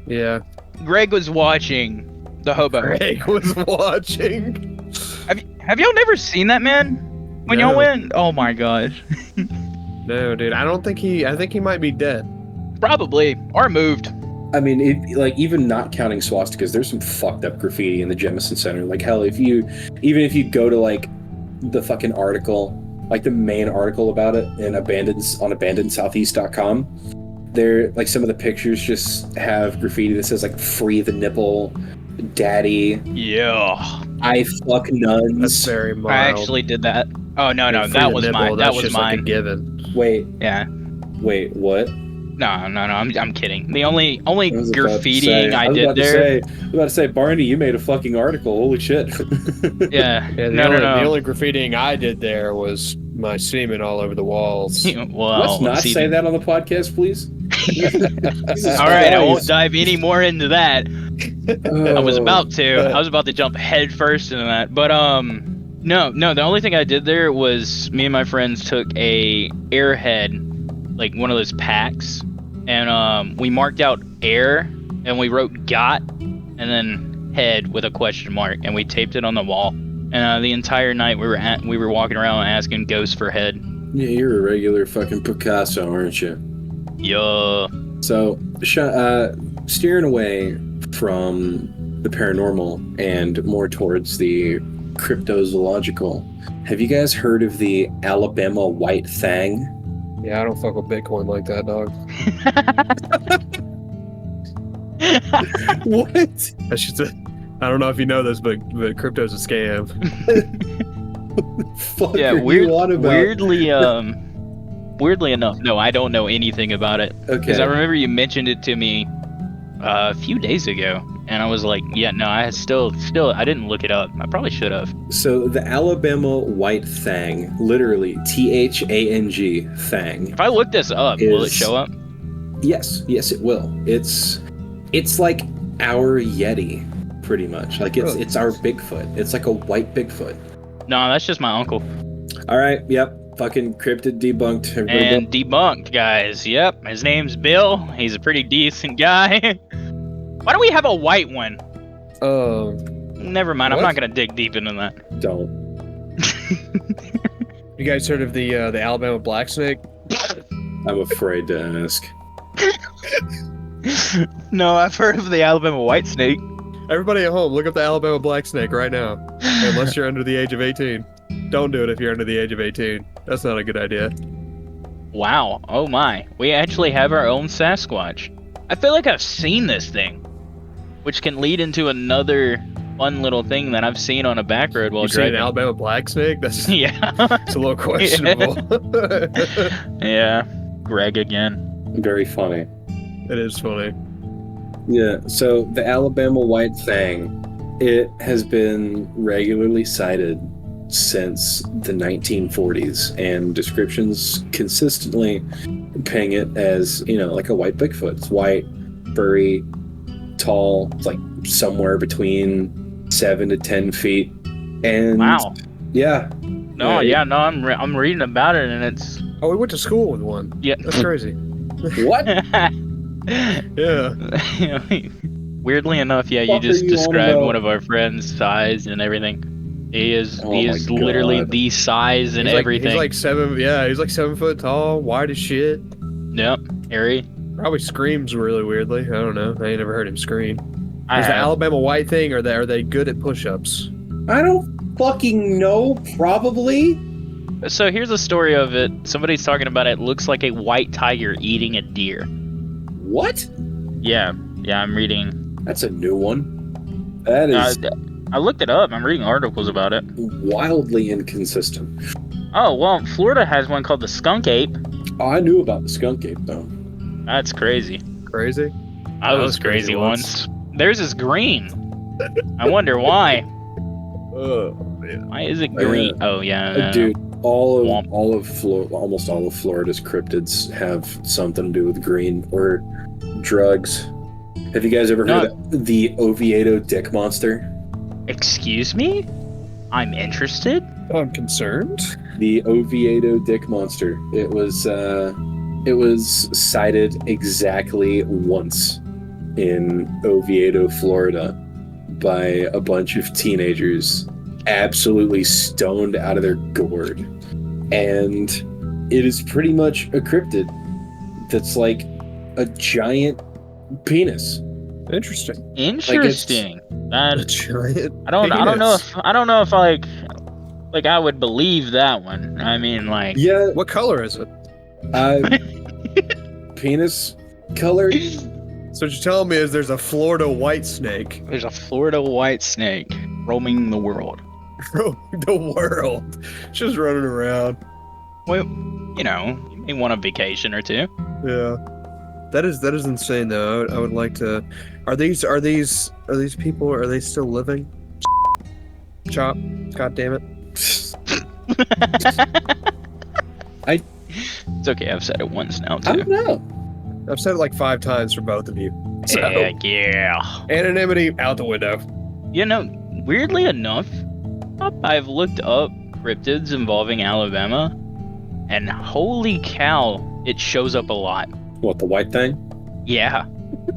Yeah. Greg was watching the hobo. Greg was watching. Have y'all never seen that man? When No. y'all went? Oh my gosh. No, dude. I think he might be dead. Probably. Or moved. I mean, even not counting swastikas, there's some fucked up graffiti in the Jemison Center. Like hell, if you go to like the fucking article, like the main article about it in abandonedsoutheast.com, there like some of the pictures just have graffiti that says like "free the nipple, daddy, Yeah. I fuck nuns." That's very mild. I actually did that. Oh no, Free that the was nipple, mine. That that's was just like a mine. given. Wait, Yeah. what? No. I'm kidding. The only I was about to graffitiing say- I was did about to there. say- I was about to say, Barney, you made a fucking article. Holy shit. Yeah. Yeah, No. The only graffitiing I did there was my semen all over the walls. Well, Let's not see, say that on the podcast, please. All right, I won't dive any more into that. I was about to jump head first into that, but no. The only thing I did there was me and my friends took a airhead, like one of those packs, and we marked out air, and we wrote "got," and then head with a question mark, and we taped it on the wall. And the entire night we were walking around asking ghosts for head. Yeah, you're a regular fucking Picasso, aren't you? Yeah. So, steering away from the paranormal and more towards the cryptozoological, have you guys heard of the Alabama White Thang? Yeah, I don't fuck with Bitcoin like that, dog. What? That's just I don't know if you know this, but crypto's a scam. Fuck Yeah, are you on about? weirdly enough, no, I don't know anything about it. Because I Okay. remember you mentioned it to me a few days ago, and I was like, yeah, no, I still, I didn't look it up. I probably should have. So the Alabama White Thang, literally THANG Thang. If I look this up, will it Is- show up? Yes, it will. It's like our Yeti, pretty much. Like it's our Bigfoot. It's like a white Bigfoot. No, that's just my uncle. All right. Yep. Fucking cryptid debunked. Everybody And debunked, guys. Yep, his name's Bill. He's a pretty decent guy. Why don't we have a white one? Never mind. I'm What? not gonna dig deep into that. don't. You guys heard of the Alabama black snake? I'm afraid to ask. No, I've heard of the Alabama white snake. Everybody at home, look up the Alabama black snake right now. Unless you're under the age of 18. Don't do it if you're under the age of 18. That's not a good idea. Wow. Oh my. We actually have our own Sasquatch. I feel like I've seen this thing, which can lead into another fun little thing that I've seen on a back road while You seen an driving. Alabama black snake? That's Yeah. it's a little questionable. Yeah. Greg again. Very funny. It is funny. Yeah, so the Alabama White Thang, it has been regularly cited since the 1940s, and descriptions consistently ping it as, like a white Bigfoot. It's white, furry, tall, it's like somewhere between 7 to 10 feet. And Wow. yeah. No, I'm reading about it, and it's... Oh, we went to school with one. Yeah. That's crazy. What? Yeah. Weirdly enough, yeah, you What just are you on described about? one of our friends' size and everything. He is Oh he my is literally God. the size and everything. He's like 7. Yeah, he's like 7 foot tall, wide as shit. Yep, hairy. Probably screams really weirdly. I don't know. I ain't never heard him scream. I Is the have. Alabama White Thing, or are they good at push-ups? I don't fucking know, probably. So here's a story of it. Somebody's talking about it. Looks like a white tiger eating a deer. What? Yeah, I'm reading. That's a new one. That is I looked it up. I'm reading articles about it. wildly inconsistent. Oh, well, Florida has one called the skunk ape. Oh, I knew about the skunk ape, though. That's crazy. Crazy? I was crazy once. Theirs is green. I wonder why. Oh, man. Why is it green? Oh, yeah. Dude, Womp. almost all of Florida's cryptids have something to do with green or drugs. Have you guys ever heard of the Oviedo dick monster? Excuse me? I'm interested? I'm concerned. The Oviedo dick monster. It was cited exactly once in Oviedo, Florida, by a bunch of teenagers absolutely stoned out of their gourd. And it is pretty much a cryptid that's like a giant penis. Interesting. Interesting. A giant I don't know penis. if I would believe that one. I mean, like, Yeah, What color is it? penis colored. So what you're telling me is there's a Florida white snake. there's a Florida white snake roaming the world. The world. Just running around. Well, you may want a vacation or two. Yeah. That is insane though. I would like to. Are these people? Are they still living? Chop. God damn it. It's okay. I've said it once now I too. don't know. I've said it like 5 times for both of you. So Heck yeah. anonymity out the window. Weirdly enough, I've looked up cryptids involving Alabama, and holy cow, it shows up a lot. What, the white thing? Yeah.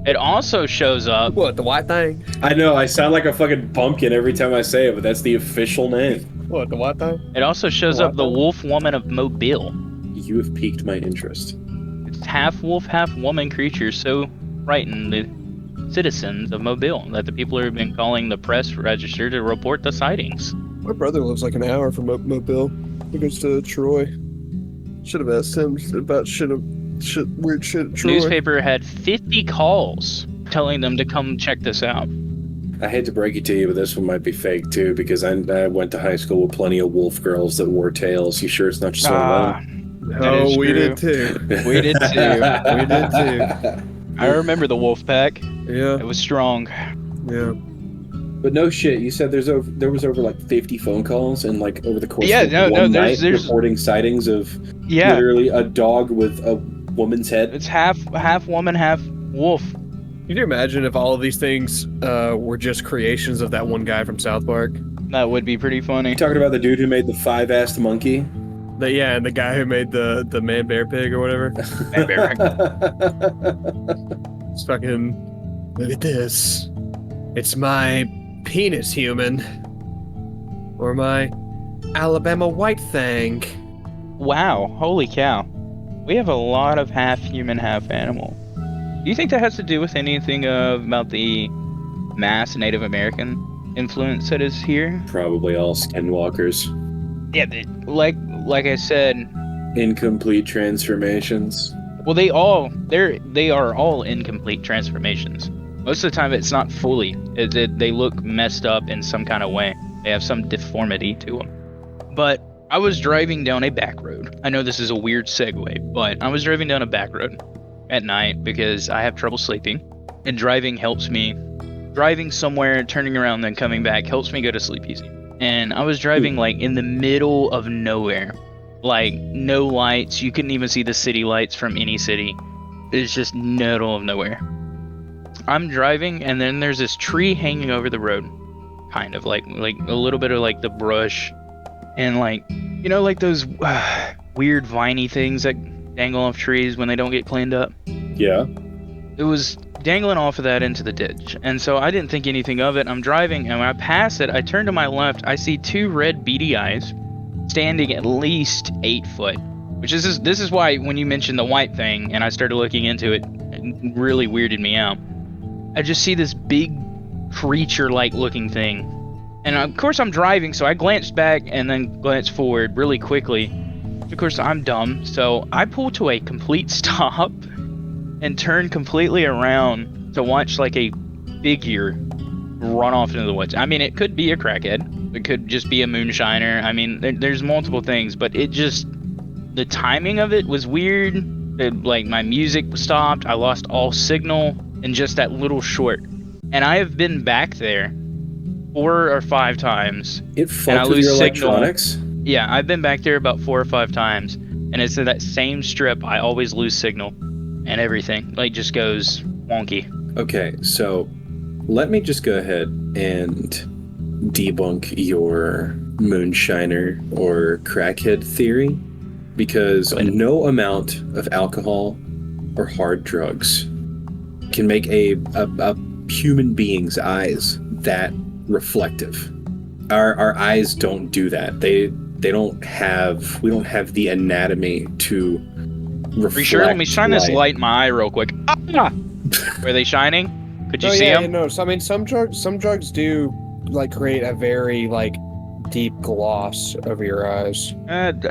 It also shows up. What, the white thing? I know, I sound like a fucking pumpkin every time I say it, but that's the official name. What, the white thing? It also shows up the wolf woman of Mobile. You have piqued my interest. It's half wolf, half woman creature, so frightened the citizens of Mobile that the people have been calling the press register to report the sightings. My brother lives like an hour from Mobile. He goes to Troy. Should have asked him about weird shit at Troy. Newspaper had 50 calls telling them to come check this out. I hate to break it to you, but this one might be fake too, because I went to high school with plenty of wolf girls that wore tails. You sure it's not just one? Oh, we true. did too. We did too. We did too. I remember the wolf pack. Yeah, It was strong. yeah. But no shit, you said there was over like 50 phone calls and like over the course of one night reporting sightings of literally a dog with a woman's head. It's half woman, half wolf. Can you imagine if all of these things were just creations of that one guy from South Park? That would be pretty funny. You talking about the dude who made the 5-assed monkey? And the guy who made the man bear pig or whatever. It's fucking. Look at this. It's my penis human. Or my Alabama White Thang. Wow, holy cow. We have a lot of half human, half animal. Do you think that has to do with anything about the mass Native American influence that is here? Probably all skinwalkers. Yeah, like I said, Incomplete transformations. well, they are all incomplete transformations. Most of the time, it's not fully. They look messed up in some kind of way. They have some deformity to them. But I was driving down a back road. I know this is a weird segue, but I was driving down a back road at night because I have trouble sleeping, and driving helps me. Driving somewhere, turning around, then coming back helps me go to sleep easy. And I was driving like in the middle of nowhere, like no lights. You couldn't even see the city lights from any city. It's just middle of nowhere. I'm driving, and then there's this tree hanging over the road, kind of like a little bit of like the brush, and like, you know, like those weird viney things that dangle off trees when they don't get cleaned up. Yeah. It was dangling off of that into the ditch, and so I didn't think anything of it. I'm driving, and when I pass it, I turn to my left. I see two red beady eyes standing at least 8 foot, which is this is why when you mentioned the White Thang and I started looking into it, it really weirded me out. I just see this big creature-like looking thing, and of course I'm driving, so I glanced back and then glanced forward really quickly. Of course I'm dumb, so I pull to a complete stop and turn completely around to watch like a figure run off into the woods. I mean, it could be a crackhead. It could just be a moonshiner. I mean, there's multiple things, but it just, the timing of it was weird. Like my music stopped. I lost all signal in just that little short. And I have been back there 4 or 5 times. It fucked with your electronics? Yeah, I've been back there about 4 or 5 times. And it's in that same strip. I always lose signal. And everything like just goes wonky. Okay, so let me just go ahead and debunk your moonshiner or crackhead theory, because no amount of alcohol or hard drugs can make a human being's eyes that reflective. Our eyes don't do that. We don't have the anatomy to reflect. Are you sure? Let me shine this light in my eye real quick. Ah! Were they shining? Could you see them? No, so, I mean, some drugs do like create a very like deep gloss over your eyes.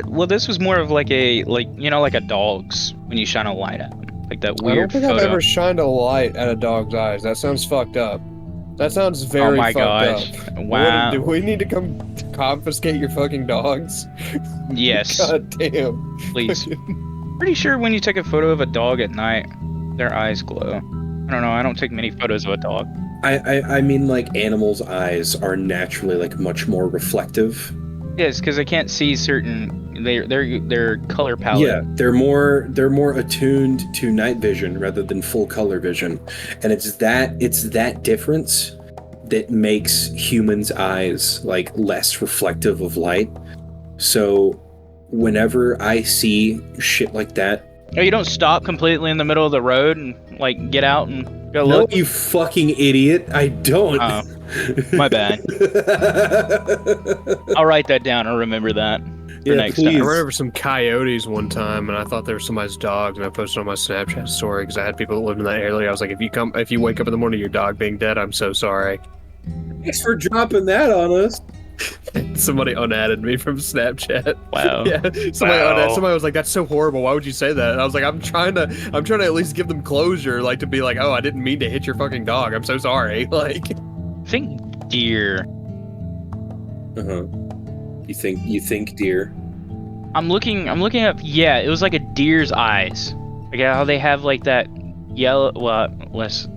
Well, this was more of like a like a dog's when you shine a light at them, like that weird. I don't think photo. I've ever shined a light at a dog's eyes. That sounds fucked up. That sounds very fucked up. Wow. Do we need to come confiscate your fucking dogs? Yes. God damn. Please. Pretty sure when you take a photo of a dog at night, their eyes glow. I don't know. I don't take many photos of a dog. I mean, like, animals' eyes are naturally like much more reflective. Yes, because they can't see certain their color palette. Yeah, they're more attuned to night vision rather than full color vision, and it's that difference that makes humans' eyes like less reflective of light. So whenever I see shit like that, oh, you don't stop completely in the middle of the road and like get out and go no, look? you fucking idiot! I don't. Oh, my bad. I'll write that down and remember that for next I time. ran over some coyotes one time, and I thought they were somebody's dogs, and I posted on my Snapchat story because I had people that lived in that area. I was like, if you wake up in the morning, your dog being dead, I'm so sorry. Thanks for dropping that on us. Somebody unadded me from Snapchat. Wow. Yeah. Somebody was like, "That's so horrible. Why would you say that?" And I was like, "I'm trying to at least give them closure, like to be like, oh, I didn't mean to hit your fucking dog. I'm so sorry." Like, I think deer. You think deer? I'm looking up. Yeah, it was like a deer's eyes. Like how they have like that yellow. Well, let's.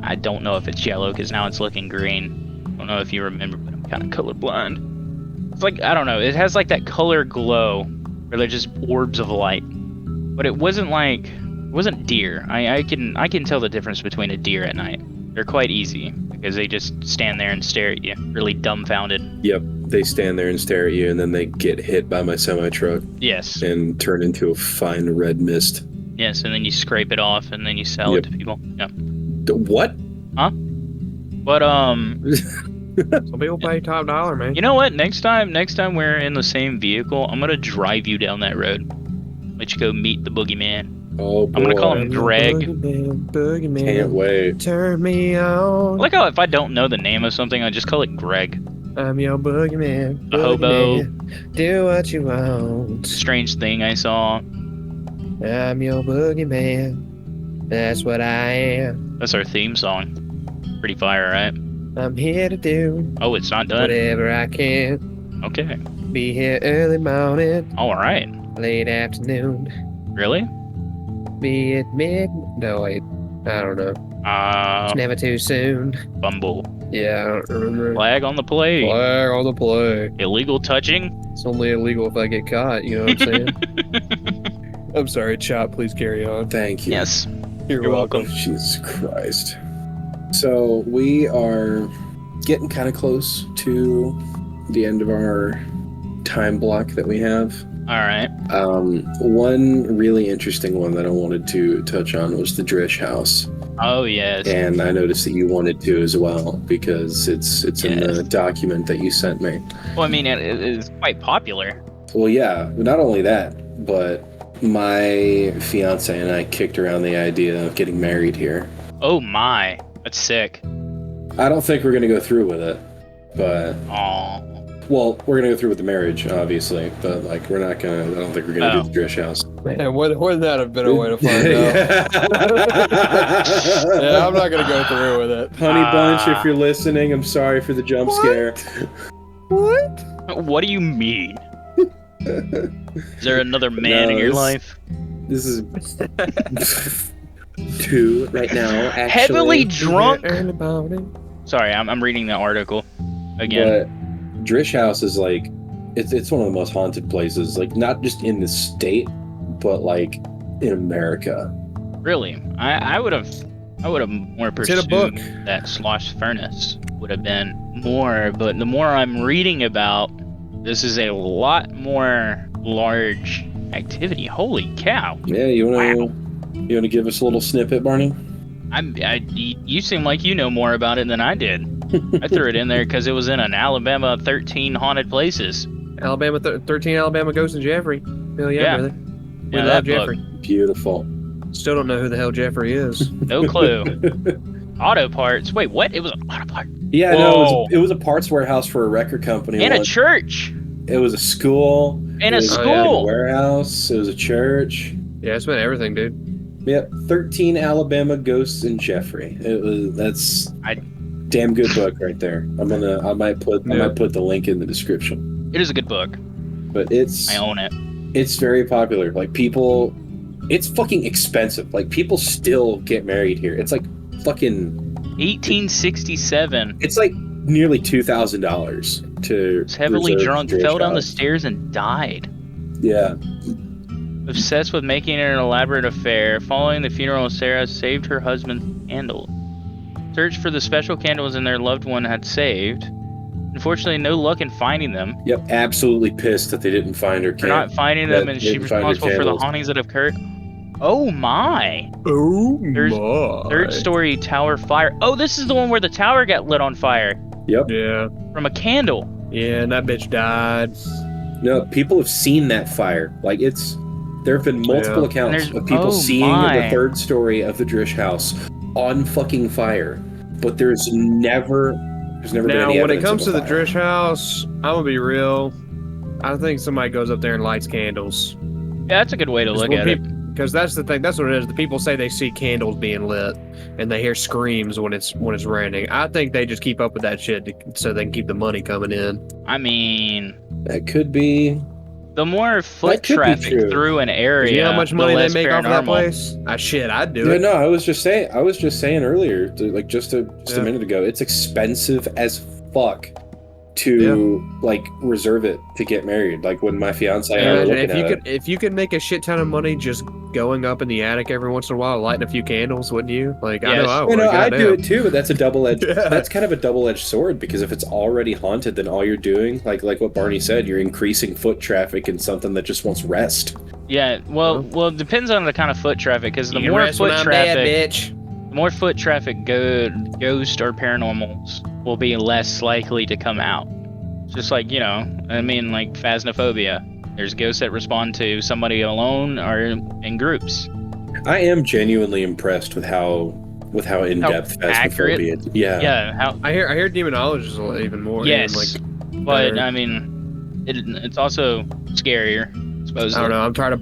I don't know if it's yellow because now it's looking green. I don't know if you remember, but I'm kind of colorblind. It's like, I don't know. It has like that color glow where they're just orbs of light. But it wasn't deer. I can tell the difference between a deer at night. They're quite easy because they just stand there and stare at you, really dumbfounded. Yep, they stand there and stare at you, and then they get hit by my semi-truck. Yes. And turn into a fine red mist. Yes, and then you scrape it off, and then you sell it to people. Yeah. What? Huh? But some people pay top dollar, man. You know what? Next time we're in the same vehicle, I'm gonna drive you down that road. Let you go meet the boogeyman. Oh, boy. I'm gonna call him Greg. Boogeyman, can't wait. Turn me on. I like how if I don't know the name of something, I just call it Greg. I'm your boogeyman. A hobo. Do what you want. Strange thing I saw. I'm your boogeyman. That's what I am. That's our theme song. Pretty fire, right? I'm here to do Oh, it's not done. whatever I can. Okay. Be here early morning, All right. late afternoon. Really? Be at mid. No, wait. I don't know. It's never too soon. Bumble. Yeah, I don't remember. Flag on the play. Flag on the play. Illegal touching. It's only illegal if I get caught, you know what I'm saying? I'm sorry, Chop, please carry on. Thank you. Yes. You're welcome. Jesus Christ. So we are getting kind of close to the end of our time block that we have. All right. One really interesting one that I wanted to touch on was the Drish house. Oh, yes. And I noticed that you wanted to as well because it's in the document that you sent me. Well, I mean, it is quite popular. Well, yeah, not only that, but my fiance and I kicked around the idea of getting married here. Oh, my. That's sick. I don't think we're going to go through with it, but... Aw. Well, we're going to go through with the marriage, obviously, but, like, we're not going to... I don't think we're going to do the Drish house. Man, wouldn't that have been a way to find out? Yeah, I'm not going to go through with it. Honey Bunch, if you're listening, I'm sorry for the jump scare. What? What do you mean? Is there another man in your life? This is... 2 right now, actually. Heavily drunk? Early morning. Sorry, I'm reading the article again. But Drish House is like, it's one of the most haunted places, like not just in the state, but like in America. Really? I would have more It's in a book. pursued that Slosh Furnace would have been more, but the more I'm reading about, this is a lot more large activity. Holy cow. Yeah, you wanna give us a little snippet, Barney? You seem like you know more about it than I did. I threw it in there because it was in an Alabama 13 haunted places. 13 Alabama Ghosts and Jeffrey. Hell yeah, Yeah. brother. We Yeah, love that Jeffrey. Beautiful. Still don't know who the hell Jeffrey is. No clue. Auto parts. Wait, what? It was an auto part. Yeah, Whoa. no, it was a parts warehouse for a record company. In a church. It was a school. In It a was school. a warehouse. It was a church. Yeah, it's been everything, dude. Yep, 13 Alabama Ghosts and Jeffrey. That's damn good book right there. I might put the link in the description. It is a good book. But I own it. It's very popular. Like people, it's fucking expensive. Like people still get married here. It's like fucking 1867. It's like nearly $2,000 to. Was heavily reserve drunk, Drish fell down the house. stairs, and died. Yeah. Obsessed with making it an elaborate affair, following the funeral, Sarah saved her husband's candle. Searched for the special candles and their loved one had saved. Unfortunately, no luck in finding them. Yep. Absolutely pissed that they didn't find her. For not finding them, and she's responsible for the hauntings that have occurred. Oh my! Oh There's my. Third-story tower fire. Oh, this is the one where the tower got lit on fire Yep. Yeah. from a candle. Yeah, and that bitch died. No, people have seen that fire. Like there have been multiple Yeah. accounts And of people oh seeing my. the third story of the Drish house on fucking fire, but there's never been Now, any when it evidence comes of to a the fire. Drish house, I'm gonna be real. I think somebody goes up there and lights candles. Yeah, that's a good way to look at it. Because that's the thing. That's what it is. The people say they see candles being lit, and they hear screams when it's raining. I think they just keep up with that shit so they can keep the money coming in. I mean, That could be. the more foot That could be traffic true. through an area, You know how much money the they less make off of that paranormal. place? Shit, I'd do Yeah, it. no, I was just saying earlier, just a Yeah. minute ago, it's expensive as fuck to like reserve it to get married. Like when my fiance and I were Imagine looking at it. if you could make a shit ton of money just going up in the attic every once in a while, lighting a few candles, wouldn't you? Like I Yes. know I You would. know, I'd do goddamn. it too, but that's a double-edged. Yeah. That's kind of a double-edged sword because if it's already haunted, then all you're doing, like what Barney said, you're increasing foot traffic in something that just wants rest. Yeah, well, it depends on the kind of foot traffic, because the You more rest when foot I'm traffic, dead, bitch. the more foot traffic ghosts or paranormals will be less likely to come out. Just like, you know, I mean, like phasmophobia. There's ghosts that respond to somebody alone or in groups. I am genuinely impressed with how in-depth accurate? phasmophobia. Yeah. Yeah, how? I hear demonologists even more. Yes, Even, but better. I mean, it's also scarier. Supposedly. I don't know.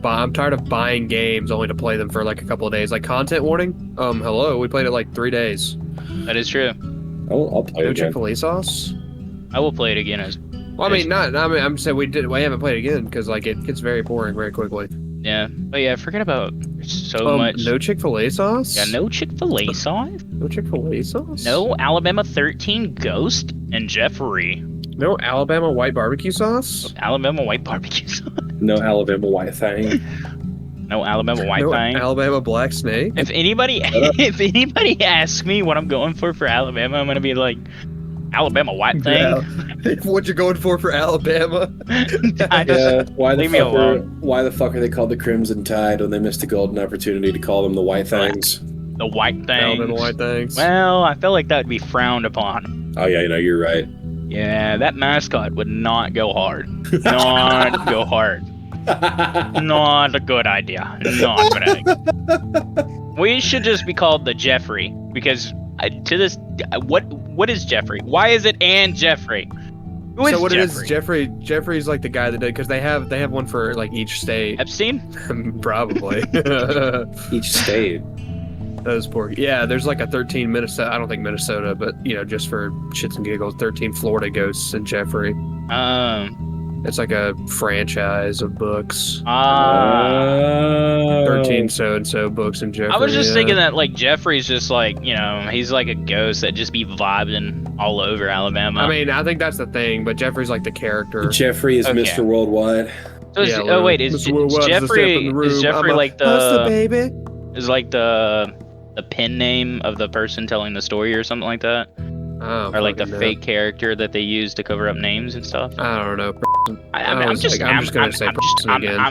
I'm tired of buying games only to play them for like a couple of days. Like content warning. Hello, we played it like 3 days. That is true. I'll play it No again. Chick-fil-A sauce. I will play it again as Well, I mean, I'm saying we haven't played again because like it gets very boring very quickly. Yeah, but yeah, forget about so much. No Chick-fil-A sauce. Yeah, no Chick-fil-A sauce. No Chick-fil-A sauce. No Alabama 13 Ghost and Jeffrey. No Alabama white barbecue sauce. Alabama white barbecue sauce. No Alabama White Thang. No Alabama White Thang. No Alabama black snake. If anybody asks me what I'm going for Alabama, I'm gonna be like, Alabama White Thang. Yeah. What you're going for Alabama? Yeah. Leave me alone. Why the fuck are they called the Crimson Tide when they missed a golden opportunity to call them the White Thangs? The White Thang. Alabama White Thangs. Well, I feel like that would be frowned upon. Oh yeah, you're right. Yeah, that mascot would not go hard. Not go hard. Not a good idea. Not a good idea. We should just be called the Jeffrey because what is Jeffrey? Why is it and Jeffrey? Who is so what Jeffrey? it is, Jeffrey's like the guy that did because they have one for like each state. Epstein? Probably. Each state. Those poor. Yeah, there's like a 13 Minnesota. I don't think Minnesota, but just for shits and giggles, 13 Florida ghosts and Jeffrey. It's like a franchise of books. 13 so-and-so books and Jeffrey. I was just thinking that like Jeffrey's just like, he's like a ghost that just be vibing all over Alabama. I mean, I think that's the thing, but Jeffrey's like the character. Jeffrey is Mr. Worldwide. So is, is Jeffrey like the baby? Is like the pen name of the person telling the story or something like that? Oh, or like the fake character that they use to cover up names and stuff? I don't know. I'm just gonna say person again. I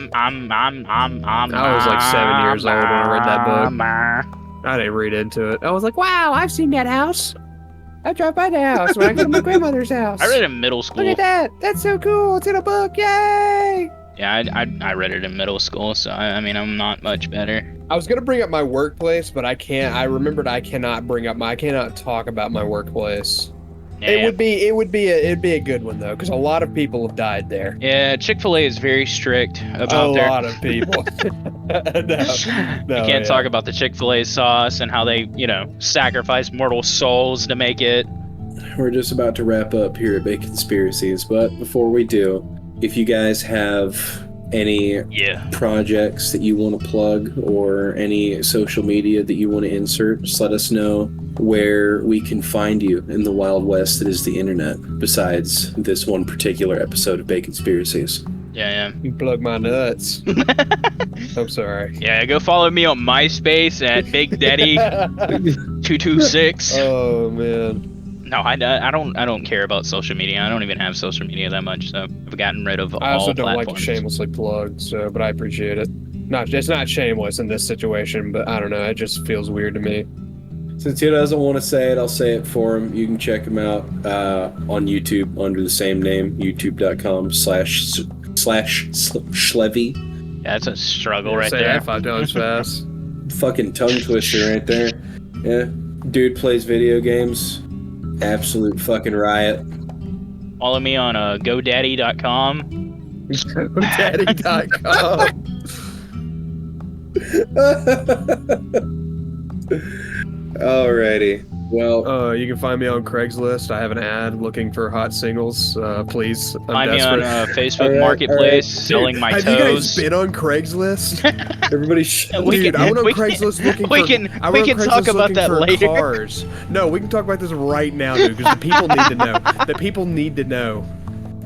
was like 7 years old when I read that book. I didn't read into it. I was like, wow, I've seen that house. I drove by the house when I go to my grandmother's house. I read it in middle school. Look at that. That's so cool. It's in a book. Yay! Yeah, I read it in middle school, so I mean, I'm not much better. I was gonna bring up my workplace, but I can't. I remembered I cannot talk about my workplace. Yeah. It'd be a good one though, because a lot of people have died there. Yeah, Chick-fil-A is very strict about a lot of people. No, you can't talk about the Chick-fil-A sauce and how they, sacrifice mortal souls to make it. We're just about to wrap up here at Baconspiracies, but before we do, if you guys have any projects that you want to plug or any social media that you want to insert, just let us know where we can find you in the Wild West that is the internet, besides this one particular episode of Baconspiracies. Yeah. You plug my nuts. I'm sorry. Yeah, go follow me on MySpace at Big Daddy 226. Oh man. No, I don't care about social media. I don't even have social media that much, so I've gotten rid of all I also don't platforms. like to shamelessly plug, but I appreciate it. It's not shameless in this situation, but I don't know. It just feels weird to me. Since he doesn't want to say it, I'll say it for him. You can check him out on YouTube under the same name, youtube.com/Schlevvy. Yeah, that's a struggle right Say there. that 5 times fast. Fucking tongue twister right there. Yeah. Dude plays video games. Absolute fucking riot. Follow me on GoDaddy.com. GoDaddy.com. Alrighty. Well, you can find me on Craigslist. I have an ad looking for hot singles. Please, I'm Find desperate. me on Facebook Marketplace, selling my have toes. You guys been on Craigslist? Everybody, I went on Craigslist looking we can talk about that later. Cars. No, we can talk about this right now, dude, because the people need to know.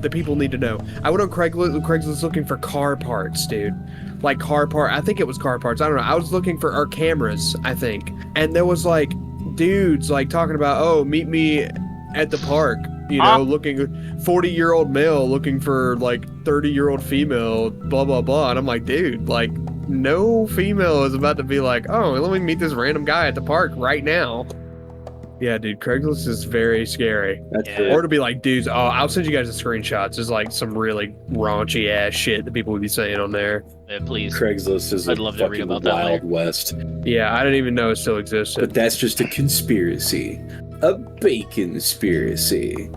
The people need to know. I went on Craigslist looking for car parts, dude. Like car part. I think it was car parts. I don't know. I was looking for our cameras, I think. And there was like dudes like talking about, oh, meet me at the park. Looking 40-year-old male looking for like 30-year-old female, blah blah blah. And I'm like, dude, like no female is about to be like, oh, let me meet this random guy at the park right now. Yeah, dude, Craigslist is very scary. Or to be like, dudes, I'll send you guys the screenshots. There's like some really raunchy ass shit that people would be saying on there. Yeah, please. Craigslist is I'd love to read about that Wild later. West. Yeah, I didn't even know it still existed. But that's just a conspiracy. A Baconspiracy.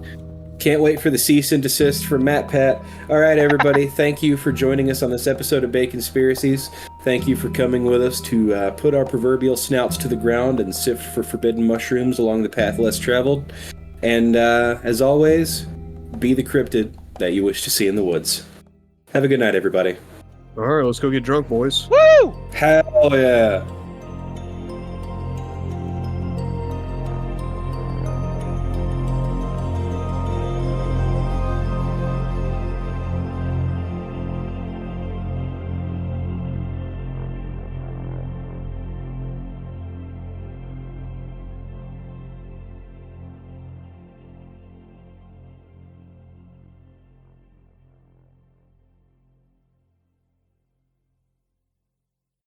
Can't wait for the cease and desist from Matt Pat. All right, everybody. Thank you for joining us on this episode of Baconspiracies. Thank you for coming with us to put our proverbial snouts to the ground and sift for forbidden mushrooms along the path less traveled. And as always, be the cryptid. that you wish to see in the woods. Have a good night, everybody. All right, let's go get drunk, boys. Woo! Hell yeah!